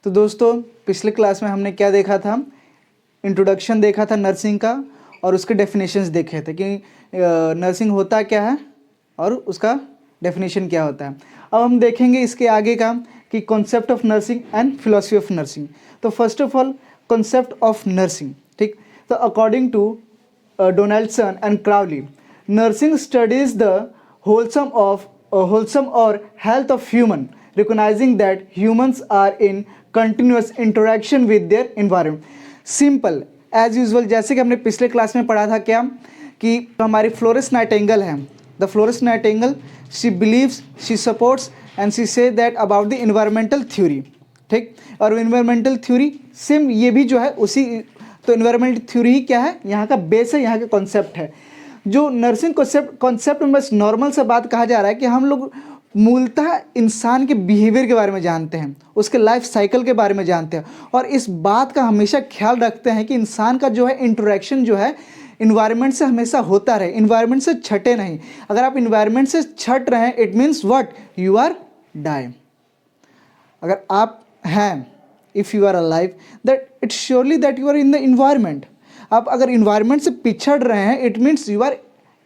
तो दोस्तों पिछले क्लास में हमने क्या देखा था, इंट्रोडक्शन देखा था नर्सिंग का और उसके डेफिनेशंस देखे थे कि नर्सिंग होता क्या है और उसका डेफिनेशन क्या होता है। अब हम देखेंगे इसके आगे का कि concept of nursing and philosophy of nursing. तो first of all concept of nursing, ठीक। तो according to Donaldson and Crowley, nursing studies the wholesome or health of human, recognizing that humans are in continuous interaction with their environment. Simple as usual, जैसे कि हमने पिछले class में पढ़ा था क्या कि हमारी फ्लोरेंस नाइटिंगेल है, the Florence Nightingale, she beliefs, she supports and she say that about the environmental theory, ठीक। और इन्वायरमेंटल थ्योरी सेम ये भी जो है उसी, तो इन्वायरमेंटल थ्योरी ही क्या है, यहाँ का बेस है, यहाँ का कॉन्सेप्ट है। जो नर्सिंग कॉन्सेप्ट में बस नॉर्मल सा बात कहा जा रहा है कि हम लोग मूलतः इंसान के बिहेवियर के बारे में जानते हैं, उसके लाइफ साइकिल के बारे में जानते हैं और इस बात का हमेशा ख्याल रखते हैं कि इंसान का जो है इंटरेक्शन जो है इन्वायरमेंट से हमेशा होता रहे, इन्वायरमेंट से छटे नहीं। अगर आप इन्वायरमेंट से छट रहे हैं it means what, you are die. अगर आप हैं, if you are alive, that it's surely that you are in the environment. आप अगर इन्वायरमेंट से पिछड़ रहे हैं it means you are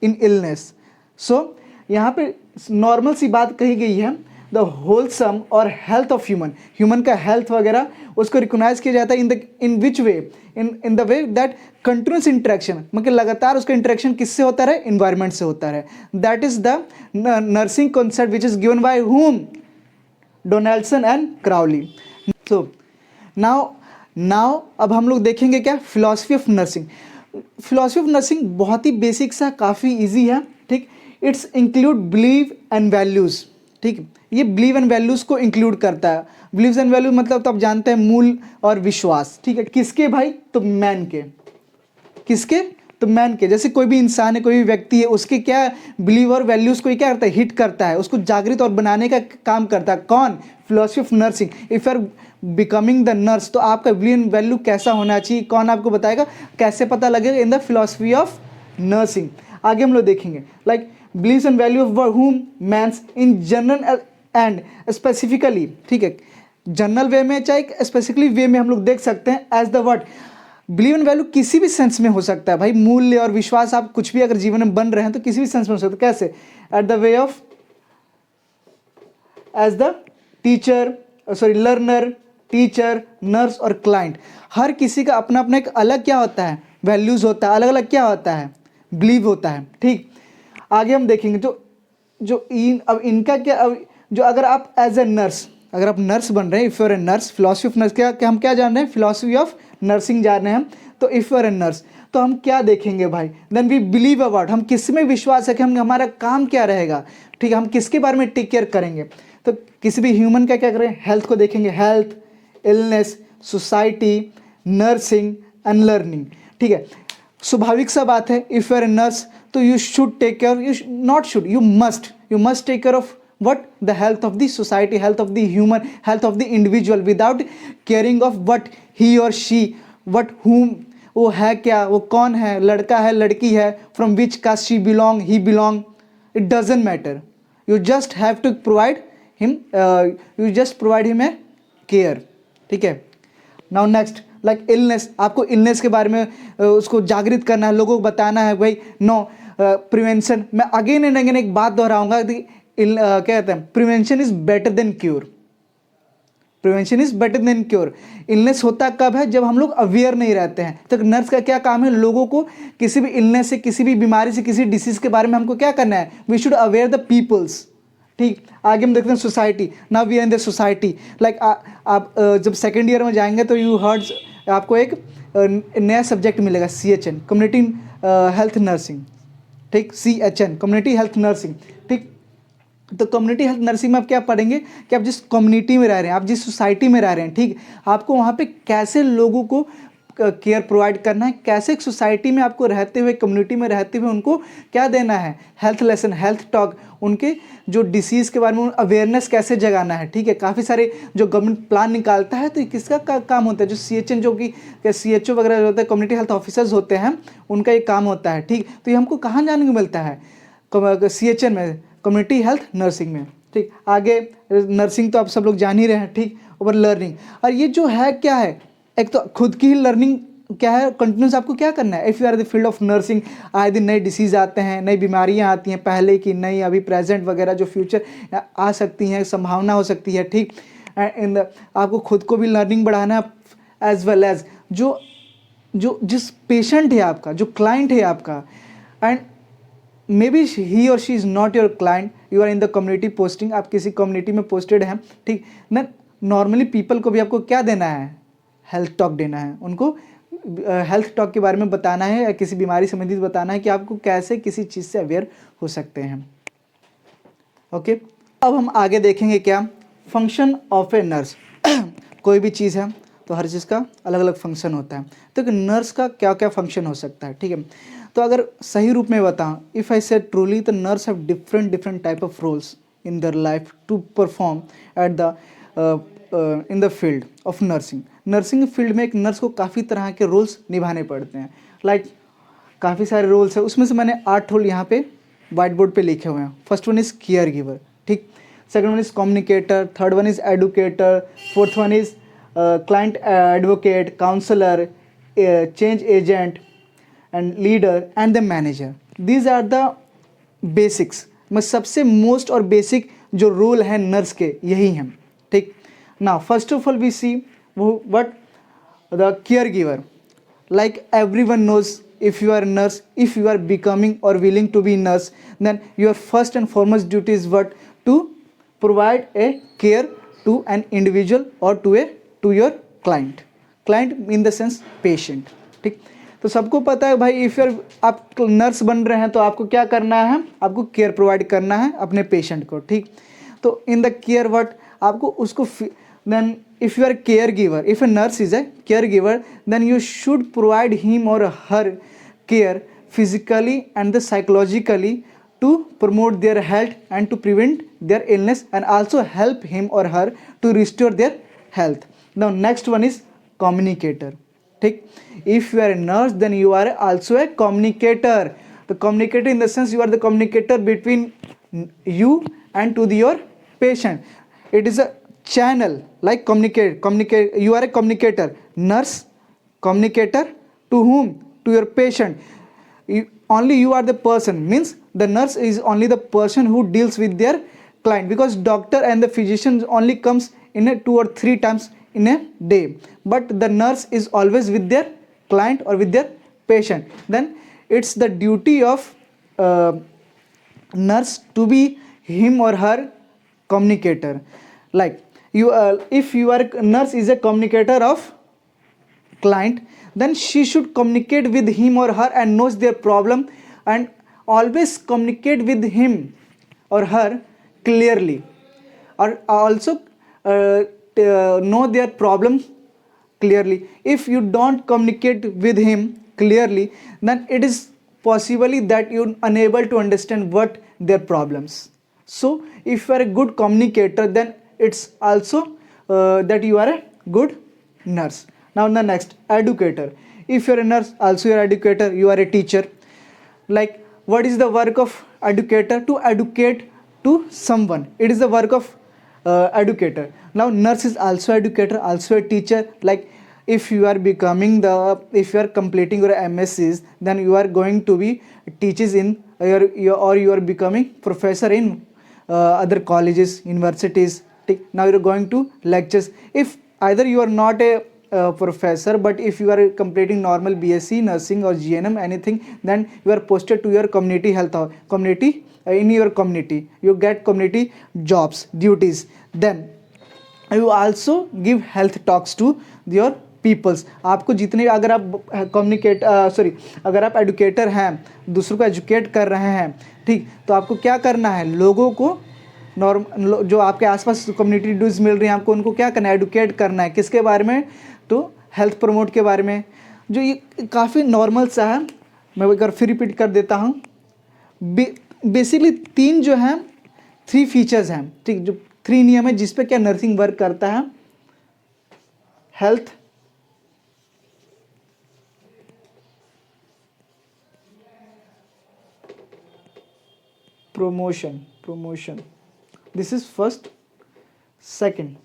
in illness. So यहाँ पे नॉर्मल सी बात कही गई है, the wholesome or health of human का हेल्थ वगैरह उसको रिकोगनाइज किया जाता है in which way, in the way that continuous interaction, मतलब लगातार उसका इंटरेक्शन किससे होता रहे, इन्वायरमेंट से होता रहे। That is the nursing concept which is given by whom, Donaldson and Crowley. So now अब हम लोग देखेंगे क्या, philosophy of nursing. Philosophy of nursing बहुत ही बेसिक सा, काफ़ी इजी है, ठीक। It's include believe and values, ठीक। ये बिलीव एंड वैल्यूज़ को इंक्लूड करता है। बिलीव्स एंड वैल्यूज मतलब तो आप जानते हैं मूल और विश्वास, ठीक है। किसके भाई, तो मैन के, किसके, तो मैन के। जैसे कोई भी इंसान है, कोई भी व्यक्ति है, उसके क्या बिलीव और वैल्यूज़ को क्या करता है, हिट करता है, उसको जागृत और बनाने का काम करता है। कौन, philosophy of nursing. If you are becoming the nurse, तो आपका बिलीव एंड वैल्यू कैसा होना चाहिए, कौन आपको बताएगा, कैसे पता लगेगा, in the philosophy of nursing. आगे हम लोग देखेंगे like believes and value of whom, man's in general and specifically, ठीक है। जनरल वे में चाहे स्पेसिफिकली वे में हम लोग देख सकते हैं as the word. Believe and value किसी भी सेंस में हो सकता है भाई, मूल्य और विश्वास, आप कुछ भी अगर जीवन में बन रहे हैं तो किसी भी सेंस में हो सकता है। कैसे, at the way of, as the teacher, sorry learner, teacher, nurse और क्लाइंट। हर किसी का अपना अपना एक अलग क्या होता है, वैल्यूज होता है, अलग अलग क्या होता है, बिलीव होता है, ठीक। आगे हम देखेंगे अब इनका क्या, अब जो अगर आप एज ए नर्स, अगर आप नर्स बन रहे हैं, if you are a nurse, philosophy of nurse क्या हम क्या जान रहे हैं, फिलॉसफी ऑफ नर्सिंग जान रहे हैं हम। तो if you are a nurse तो हम क्या देखेंगे भाई, देन वी बिलीव अबाउट, हम किस में विश्वास है कि हम, हमारा काम क्या रहेगा, ठीक है, हम किसके बारे में टेक केयर करेंगे। तो किसी भी ह्यूमन का क्या करें, हेल्थ को देखेंगे, health, illness, society, nursing and learning, ठीक है। स्वाभाविक सा बात है, if you are a nurse तो you should take care, you must take care of what, the health of the society, health of the human, health of the individual, without caring of what he or she, what whom, वो है क्या, वो कौन है, लड़का है, लड़की है, from which caste she belong, he belong, it doesn't matter, you just have to provide him, a care, ठीक है। now next like illness, आपको illness के बारे में उसको जागृत करना है, लोगों को बताना है भाई, नो प्रिवेंशन। मैं अगेन एंड अगेन एक बात दोहराऊंगा, क्या कहते हैं, prevention is better than cure, prevention is better than cure. Illness होता कब है, जब हम लोग अवेयर नहीं रहते हैं। तो नर्स का क्या काम है, लोगों को किसी भी इलनेस से, किसी भी बीमारी से, किसी डिसीज के बारे में हमको क्या करना है, we should aware the peoples, ठीक। आगे हम देखते हैं society, now we are in the society, like आप जब सेकेंड ईयर में जाएंगे तो यू हर्ड, आपको एक नया सब्जेक्ट मिलेगा, CHN, कम्युनिटी हेल्थ नर्सिंग, ठीक, CHN, कम्युनिटी हेल्थ नर्सिंग, ठीक। तो कम्युनिटी हेल्थ नर्सिंग में आप क्या पढ़ेंगे कि आप जिस कम्युनिटी में रह रहे हैं, आप जिस सोसाइटी में रह रहे हैं, ठीक, आपको वहाँ पे कैसे लोगों को केयर प्रोवाइड करना है, कैसे एक सोसाइटी में आपको रहते हुए, कम्युनिटी में रहते हुए उनको क्या देना है, हेल्थ लेसन, हेल्थ टॉक, उनके जो डिसीज़ के बारे में अवेयरनेस कैसे जगाना है, ठीक है। काफ़ी सारे जो गवर्नमेंट प्लान निकालता है तो ये किसका काम होता है, जो CHN, जो कि CHO वगैरह जो होता है, कम्युनिटी हेल्थ ऑफिसर्स होते हैं, उनका ये काम होता है, ठीक। तो ये हमको कहाँ जानने को मिलता है, CHN में, कम्युनिटी हेल्थ नर्सिंग में, ठीक। आगे नर्सिंग तो आप सब लोग जान ही रहे हैं, ठीक। Over learning. और ये जो है क्या है, एक तो खुद की ही लर्निंग क्या है, कंटिन्यूस आपको क्या करना है। If you are the field of nursing, आए दिन नए डिसीज़ आते हैं, नई बीमारियां आती हैं, पहले की नई, अभी प्रेजेंट वगैरह, जो फ्यूचर आ सकती हैं, संभावना हो सकती है, ठीक। इन द आपको खुद को भी लर्निंग बढ़ाना है, एज वेल एज जो जो जिस पेशेंट है आपका, जो क्लाइंट है आपका, एंड मे बी ही और she is not your client, you are in the community posting, आप किसी कम्युनिटी में पोस्टेड हैं, ठीक ना। नॉर्मली पीपल को भी आपको क्या देना है, हेल्थ टॉक देना है, उनको हेल्थ टॉक के बारे में बताना है, या किसी बीमारी संबंधित बताना है कि आपको कैसे किसी चीज़ से अवेयर हो सकते हैं। ओके, अब हम आगे देखेंगे क्या, फंक्शन ऑफ ए नर्स। कोई भी चीज़ है तो हर चीज़ का अलग अलग फंक्शन होता है, तो एक नर्स का क्या क्या फंक्शन हो सकता है, ठीक है। तो अगर सही रूप में बताऊँ, इफ़ आई सेड ट्रूली, तो nurse have different different type of roles in their life to perform at the in the field of nursing. Nursing field में एक नर्स को काफ़ी तरह के रोल्स निभाने पड़ते हैं, लाइक काफ़ी सारे रोल्स है, उसमें से मैंने 8 रोल यहाँ पे वाइट बोर्ड पे लिखे हुए हैं। First one is caregiver, ठीक। Second one is communicator, third one is educator, fourth one is client advocate, counsellor, change agent and leader and the manager. These are the basics, मैं सबसे most और basic जो role है nurse के यही हैं, ठीक ना। First of all we see what the care giver, like everyone knows, if you are a nurse, if you are becoming or willing to be nurse, then your first and foremost duty is what, to provide a care to an individual or to your client in the sense patient, ठीक। तो सबको पता है भाई, if यार आप nurse बन रहे हैं तो आपको क्या करना है, आपको केयर प्रोवाइड करना है अपने पेशेंट को, ठीक। तो इन द केयर व्हाट, आपको उसको then if you are a caregiver, if a nurse is a caregiver, then you should provide him or her care physically and the psychologically to promote their health and to prevent their illness, and also help him or her to restore their health. Now next one is communicator, ठीक। if you are a nurse, then you are also a communicator. The communicator in the sense you are the communicator between you and to your patient. It is a channel, like communicate, you are a communicator, nurse communicator to whom, to your patient. Only you are the person, means the nurse is only the person who deals with their client, because doctor and the physician only comes in a 2 or 3 times in a day, but the nurse is always with their client or with their patient. Then it's the duty of nurse to be him or her communicator. Like you, if you are nurse is a communicator of client, then she should communicate with him or her and knows their problem, and always communicate with him or her clearly, or also know their problem clearly. If you don't communicate with him clearly, then it is possibly that you're unable to understand what their problems. So if you are a good communicator, then it's also that you are a good nurse. Now the next, educator. If you're a nurse, also you're educator, you are a teacher. Like what is the work of educator? To educate to someone, it is the work of educator. Now nurse is also educator, also a teacher. Like if you are becoming the, if you are completing your MScs, then you are going to be teaches in your or you are becoming professor in other colleges, universities. Now you are going to lectures. If either you are not a professor, but if you are completing normal BSc nursing or GNM anything, then you are posted to your community health community, in your community you get community jobs duties. Then you also give health talks to your peoples. आपको जितने, अगर आप communicate अगर आप educator हैं, दूसरों को educate कर रहे हैं, ठीक, तो आपको क्या करना है, लोगों को जो आपके आसपास कम्युनिटी ड्यूज मिल रही हैं आपको, उनको क्या करना है, एडुकेट करना है। किसके बारे में, तो हेल्थ प्रमोट के बारे में। जो ये काफ़ी नॉर्मल सा है, मैं एक बार फिर रिपीट कर देता हूँ। बेसिकली 3 जो हैं 3 फीचर्स हैं, ठीक, जो 3 नियम है जिस पे क्या नर्सिंग वर्क करता है। Health, promotion, this is first. Second,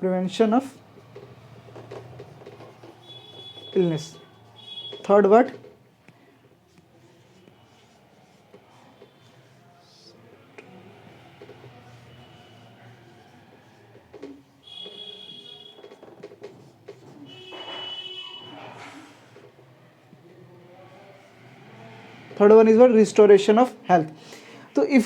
prevention of illness. Third word, third one is what? Restoration of health. So if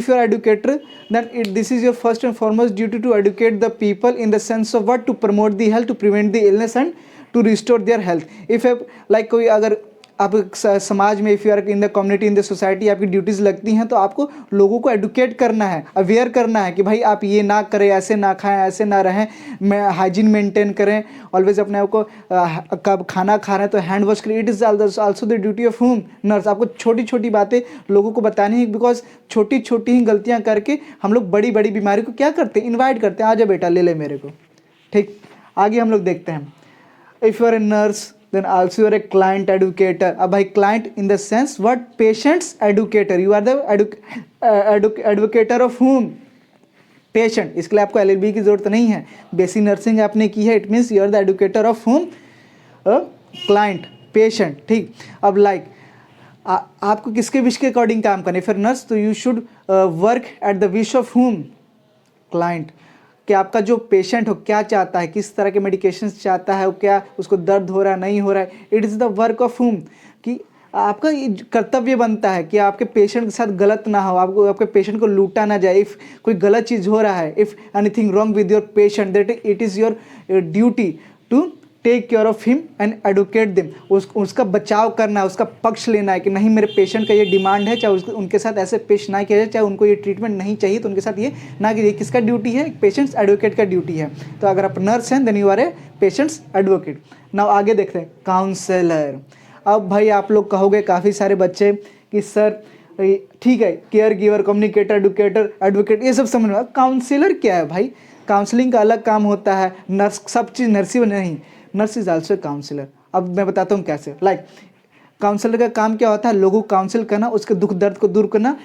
you're educator, then this is your first and foremost duty to educate the people in the sense of what? To promote the health, to prevent the illness and to restore their health. If like कोई अगर आप समाज में, if you are in the community, in the society, आपकी duties लगती हैं, तो आपको लोगों को एडुकेट करना है, अवेयर करना है कि भाई आप ये ना करें, ऐसे ना खाएं, ऐसे ना रहें, हाइजीन मेंटेन करें, ऑलवेज अपने आप को कब खाना खा रहे हैं तो हैंड वॉश करें. It is also the duty of home nurse. आपको छोटी छोटी बातें लोगों को बतानी है, बिकॉज छोटी छोटी ही गलतियाँ करके हम लोग बड़ी बड़ी बीमारी को क्या करते हैं? इन्वाइट करते हैं, आजा बेटा ले ले मेरे को. ठीक, आगे हम लोग देखते हैं. If you are a nurse, then also you are a client educator. अब भाई client in the sense what? Patients educator. You are the educator of whom? Patient. इसके लिए आपको LLB की ज़रूरत नहीं है, बेसिक नर्सिंग आपने की है. It means you are the educator of whom? Client, patient. ठीक, अब लाइक आपको किसके विश के अकॉर्डिंग काम करना है? फिर नर्स, तो you should work at the wish of whom? Client. कि आपका जो पेशेंट हो क्या चाहता है, किस तरह के मेडिकेशंस चाहता है, वो क्या उसको दर्द हो रहा है, नहीं हो रहा है. It is the work of home. कि आपका कर्तव्य बनता है कि आपके पेशेंट के साथ गलत ना हो, आपको आपके पेशेंट को लूटा ना जाए. इफ़ कोई गलत चीज़ हो रहा है, if anything wrong with your patient, that it is your duty to take care of him and educate them. उसका बचाव करना है, उसका पक्ष लेना है कि नहीं मेरे पेशेंट का ये डिमांड है, चाहे उनके साथ ऐसे पेश ना किया जाए, चाहे उनको ये ट्रीटमेंट नहीं चाहिए तो उनके साथ ये ना कीजिए. किसका ड्यूटी है? पेशेंट्स एडवोकेट का ड्यूटी है. तो अगर आप नर्स हैं, then you are a patients advocate. Now आगे देखते हैं काउंसलर. अब भाई आप लोग कहोगे काफ़ी सारे बच्चे कि सर ठीक है, care giver, communicator, educator, advocate, ये सब समझ में. काउंसलर क्या है भाई? काउंसलिंग का अलग काम होता है. नर्स सब चीज़ नर्सी नहीं, नर्स इज आल्सो काउंसलर. अब मैं बताता हूँ कैसे. लाइक काउंसलर का काम क्या होता है? लोगों को काउंसिल करना, उसके दुख दर्द को दूर करना.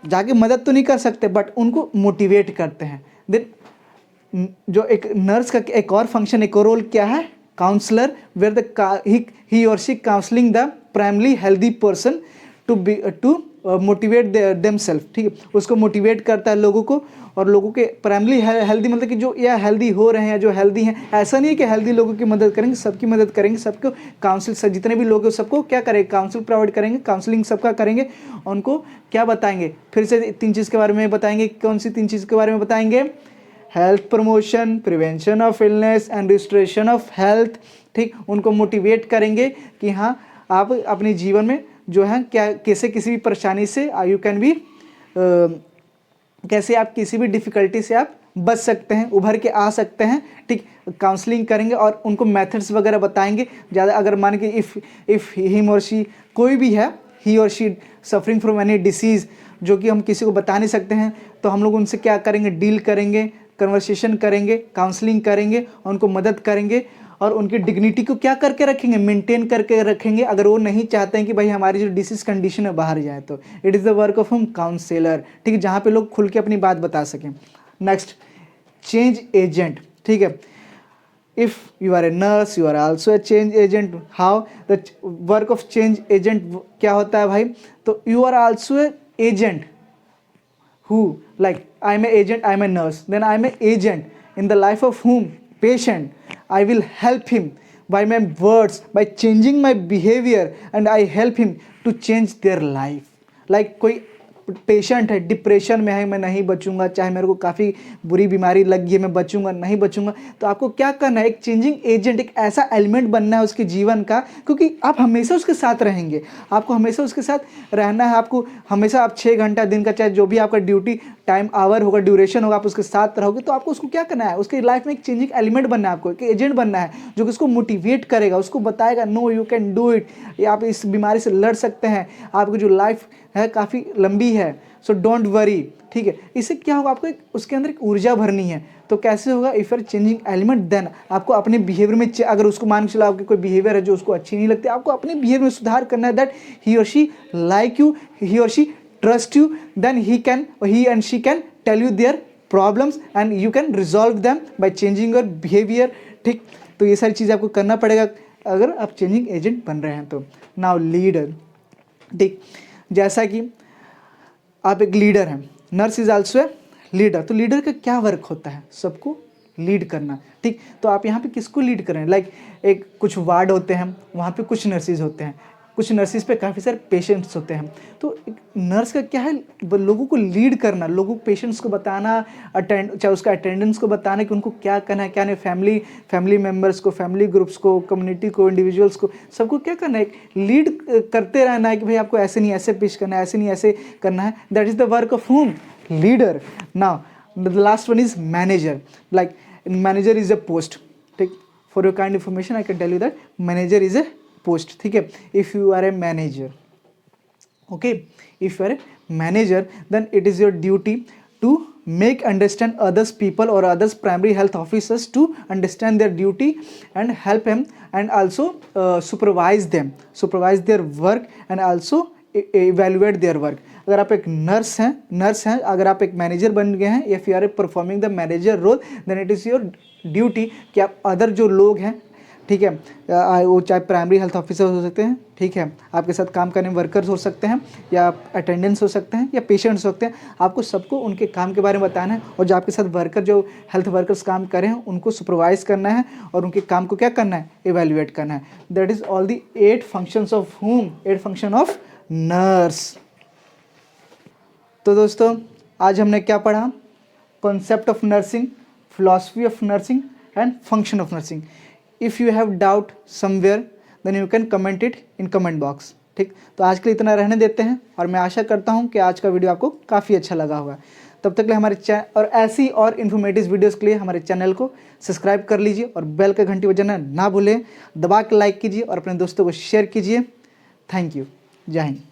जाके मदद तो नहीं कर सकते, बट उनको मोटिवेट करते हैं. देन जो एक नर्स का एक और फंक्शन, एक और रोल क्या है? काउंसलर, वेयर द ही और she counselling the primary healthy person to motivate themselves. ठीक है, उसको मोटिवेट करता है लोगों को, और लोगों के प्राइमरी हेल्दी मतलब कि जो या हेल्दी हो रहे हैं, जो हेल्दी हैं. ऐसा नहीं है कि हेल्दी लोगों की मदद करेंगे, सबकी मदद करेंगे, सबको काउंसिल, जितने भी लोग हैं सबको क्या करेंगे? काउंसिल प्रोवाइड करेंगे, काउंसलिंग सबका करेंगे. उनको क्या बताएंगे? फिर से 3 चीज़ के बारे में बताएंगे. कौन सी 3 चीज़ के बारे में बताएंगे? Health promotion, prevention of illness and restoration of health. ठीक, उनको मोटिवेट करेंगे कि हाँ आप अपने जीवन में जो है क्या, कैसे किसी भी परेशानी से यू कैन बी, कैसे आप किसी भी डिफ़िकल्टी से आप बच सकते हैं, उभर के आ सकते हैं. ठीक, काउंसलिंग करेंगे और उनको मेथड्स वगैरह बताएंगे. ज़्यादा अगर मान के इफ़ हिम और शी कोई भी है, ही और she suffering from any disease जो कि हम किसी को बता नहीं सकते हैं, तो हम लोग उनसे क्या करेंगे? डील करेंगे, कन्वर्सेशन करेंगे, काउंसलिंग करेंगे, उनको मदद करेंगे और उनकी डिग्निटी को क्या करके रखेंगे? मेंटेन करके रखेंगे. अगर वो नहीं चाहते हैं कि भाई हमारी जो डिसीज कंडीशन है बाहर जाए, तो it is the work of home counsellor. ठीक है, जहाँ पे लोग खुल के अपनी बात बता सकें. Next, change agent. ठीक है, if you are a nurse, you are also a change agent. How the work of change agent क्या होता है भाई? तो you are also a agent who, like I am a agent, I am a nurse, then I am a agent in the life of whom? Patient. I will help him by my words, by changing my behavior, and I help him to change their life. Like कोई patient है, depression में है, मैं नहीं बचूंगा, चाहे मेरे को काफ़ी बुरी बीमारी लग गई है, मैं बचूंगा नहीं बचूंगा. तो आपको क्या करना है? एक चेंजिंग एजेंट, एक ऐसा एलिमेंट बनना है उसके जीवन का, क्योंकि आप हमेशा उसके साथ रहेंगे, आपको हमेशा उसके साथ रहना है. आपको हमेशा आप 6 घंटा दिन का, चाहे जो भी आपका ड्यूटी टाइम आवर होगा, ड्यूरेशन होगा, आप उसके साथ रहोगे. तो आपको उसको क्या करना है? उसकी लाइफ में एक चेंजिंग एलिमेंट बनना है, आपको एक एजेंट बनना है जो कि उसको मोटिवेट करेगा, उसको बताएगा no you can do it, आप इस बीमारी से लड़ सकते हैं, आपकी जो लाइफ है काफ़ी लंबी है, सो डोंट वरी. ठीक है, इससे क्या होगा? आपको उसके अंदर एक ऊर्जा भरनी है. तो कैसे होगा? If are changing element, then आपको अपने बिहेवियर में, अगर उसको मान के चलो आपकी कोई बिहेवियर है जो उसको अच्छी नहीं लगती, आपको अपने बिहेवियर में सुधार करना है. दैट ही और शी लाइक यू, ही और she trust you, then he and she can tell you their problems and you can resolve them by changing your behaviour. ठीक, तो ये सारी चीज़ें आपको करना पड़ेगा अगर आप चेंजिंग एजेंट बन रहे हैं तो। नाउ लीडर, ठीक, जैसा कि आप एक लीडर हैं, nurse is also a leader. तो लीडर का क्या वर्क होता है? सबको लीड करना। ठीक, तो आप यहाँ पे किसको लीड कर रहे हैं? लाइक एक कुछ वार्ड होते हैं, वहाँ पे कुछ नर्सिस होते हैं, कुछ नर्सिस पे काफ़ी सारे पेशेंट्स होते हैं। तो एक नर्स का क्या है? लोगों को लीड करना, लोगों को पेशेंट्स को बताना, चाहे उसका अटेंडेंस को बताना कि उनको क्या करना है क्या नहीं, फैमिली मेम्बर्स को, फैमिली ग्रुप्स को, कम्युनिटी को, इंडिविजुअल्स को, सबको क्या करना है? लीड करते रहना है कि भाई आपको ऐसे नहीं ऐसे पेश करना है, ऐसे नहीं ऐसे करना है। That is the work of home? Leader. Now the last one is manager. Like manager is a post. ठीक, for your kind information I can tell you that manager is a post. ठीक है, if you are a manager, okay, if you are a manager then it is your duty to make understand others people or others primary health officers to understand their duty and help them and also supervise their work and also evaluate their work। अगर आप एक nurse हैं, अगर आप एक manager बन गए हैं, if you are performing the manager role then it is your duty कि आप अदर जो लोग हैं, ठीक है, वो चाहे प्राइमरी हेल्थ ऑफिसर हो सकते हैं, ठीक है, आपके साथ काम करने वर्कर्स हो सकते हैं, या अटेंडेंट्स हो सकते हैं, या पेशेंट्स हो सकते हैं, आपको सबको उनके काम के बारे में बताना है। और जो आपके साथ वर्कर, जो हेल्थ वर्कर्स काम कर रहे हैं, उनको सुपरवाइज करना है और उनके काम को क्या करना है? इवेल्युएट करना है। That is all the 8 functions of home, 8 function of nurse. तो दोस्तों आज हमने क्या पढ़ा? Concept of nursing, philosophy of nursing and function of nursing. If you have doubt somewhere then you can comment it in comment box. ठीक, तो आज के लिए इतना रहने देते हैं और मैं आशा करता हूँ कि आज का वीडियो आपको काफ़ी अच्छा लगा होगा। तब तक के लिए हमारे चैनल और ऐसी और इन्फॉर्मेटिव वीडियोस के लिए हमारे चैनल को सब्सक्राइब कर लीजिए और बेल का घंटी बजाना ना भूलें। दबा के लाइक कीजिए और अपने दोस्तों को शेयर कीजिए। Thank you. जय हिंद।